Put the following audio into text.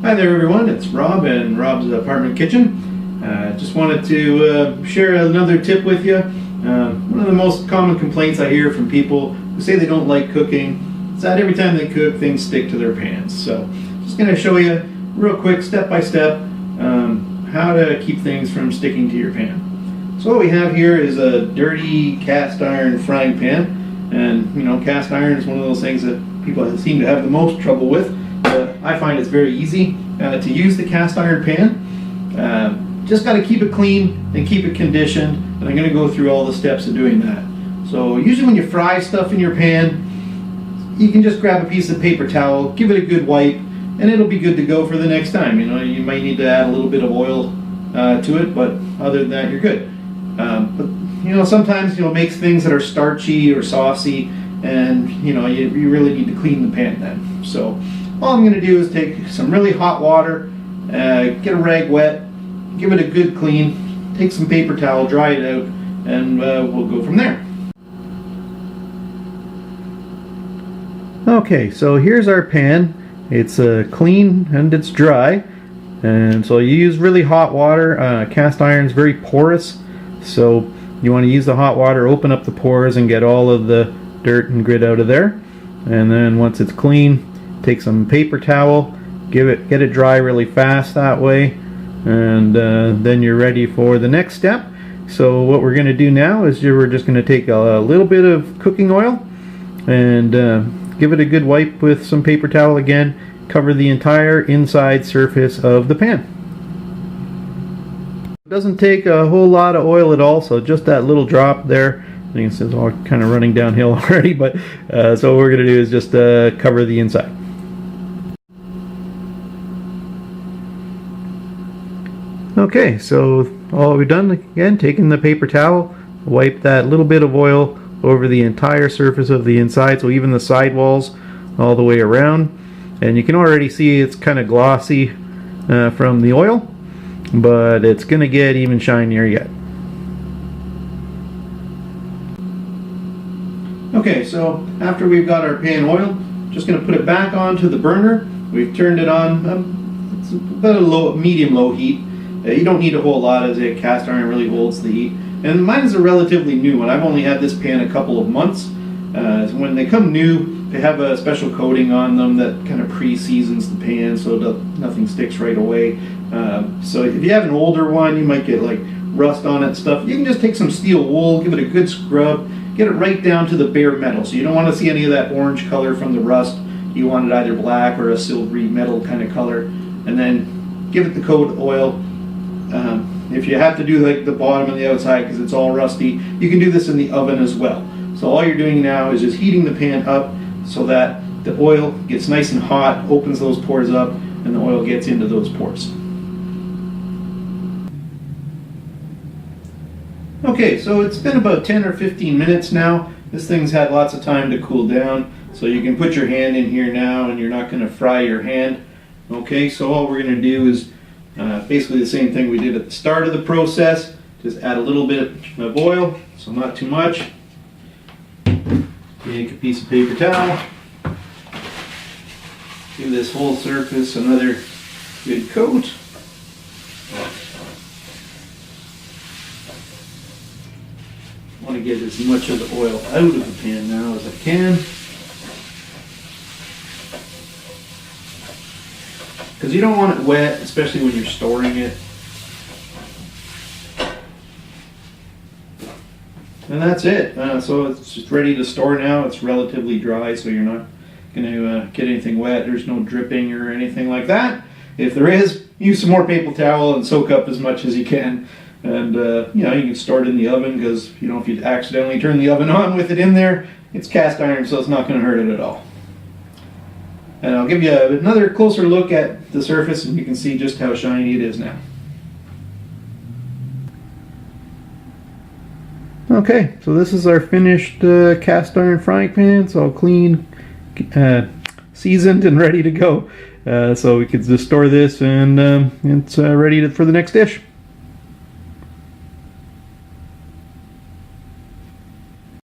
Hi there everyone, it's Rob and Rob's Apartment Kitchen. Just wanted to share another tip with you. One of the most common complaints I hear from people who say they don't like cooking is that every time they cook things stick to their pans. So just going to show you real quick, step by step, how to keep things from sticking to your pan. So what we have here is a dirty cast iron frying pan, and you know, cast iron is one of those things that people seem to have the most trouble with. I find it's very easy to use the cast iron pan. Just got to keep it clean and keep it conditioned, and I'm going to go through all the steps of doing that. So usually when you fry stuff in your pan, you can just grab a piece of paper towel, give it a good wipe, and it'll be good to go for the next time. You know, you might need to add a little bit of oil to it, but other than that, you're good. But you know, sometimes it makes things that are starchy or saucy, and you know, you really need to clean the pan then. So all I'm going to do is take some really hot water, get a rag wet, give it a good clean, take some paper towel, dry it out, and we'll go from there. Okay, so here's our pan. It's clean and it's dry, and so you use really hot water. Cast iron is very porous, so you want to use the hot water, open up the pores and get all of the dirt and grit out of there. And then once it's clean, take some paper towel, get it dry really fast that way, and then you're ready for the next step. So what we're going to do now is we're just going to take a little bit of cooking oil and give it a good wipe with some paper towel again, cover the entire inside surface of the pan. It doesn't take a whole lot of oil at all, so just that little drop there. I think it's all kind of running downhill already, but so what we're going to do is just cover the inside. Okay, so all we've done, again, taking the paper towel, wipe that little bit of oil over the entire surface of the inside, so even the sidewalls all the way around. And you can already see it's kind of glossy from the oil, but it's going to get even shinier yet. Okay, so after we've got our pan oiled, just going to put it back onto the burner. We've turned it on, it's about a medium-low heat. You don't need a whole lot, as a cast iron really holds the heat. And mine is a relatively new one. I've only had this pan a couple of months. So when they come new, they have a special coating on them that kind of pre-seasons the pan so nothing sticks right away. So if you have an older one, you might get like rust on it and stuff. You can just take some steel wool, give it a good scrub, get it right down to the bare metal. So you don't want to see any of that orange color from the rust. You want it either black or a silvery metal kind of color. And then give it the coat oil. If you have to do like the bottom and the outside because it's all rusty, you can do this in the oven as well. So all you're doing now is just heating the pan up so that the oil gets nice and hot, opens those pores up, and the oil gets into those pores. Okay, so it's been about 10 or 15 minutes now. This thing's had lots of time to cool down, so you can put your hand in here now and you're not going to fry your hand. Okay, so all we're going to do is basically the same thing we did at the start of the process. Just add a little bit of oil, so not too much. Take a piece of paper towel. Give this whole surface another good coat. I want to get as much of the oil out of the pan now as I can, because you don't want it wet, especially when you're storing it. And that's it. So it's just ready to store now. It's relatively dry, so you're not going to get anything wet. There's no dripping or anything like that. If there is, use some more paper towel and soak up as much as you can. And you know, you can store it in the oven, because you know, if you accidentally turn the oven on with it in there, it's cast iron, so it's not going to hurt it at all. And I'll give you another closer look at the surface, and you can see just how shiny it is now. Okay, so this is our finished cast iron frying pan. It's all clean, seasoned, and ready to go. So we could just store this, and it's ready for the next dish.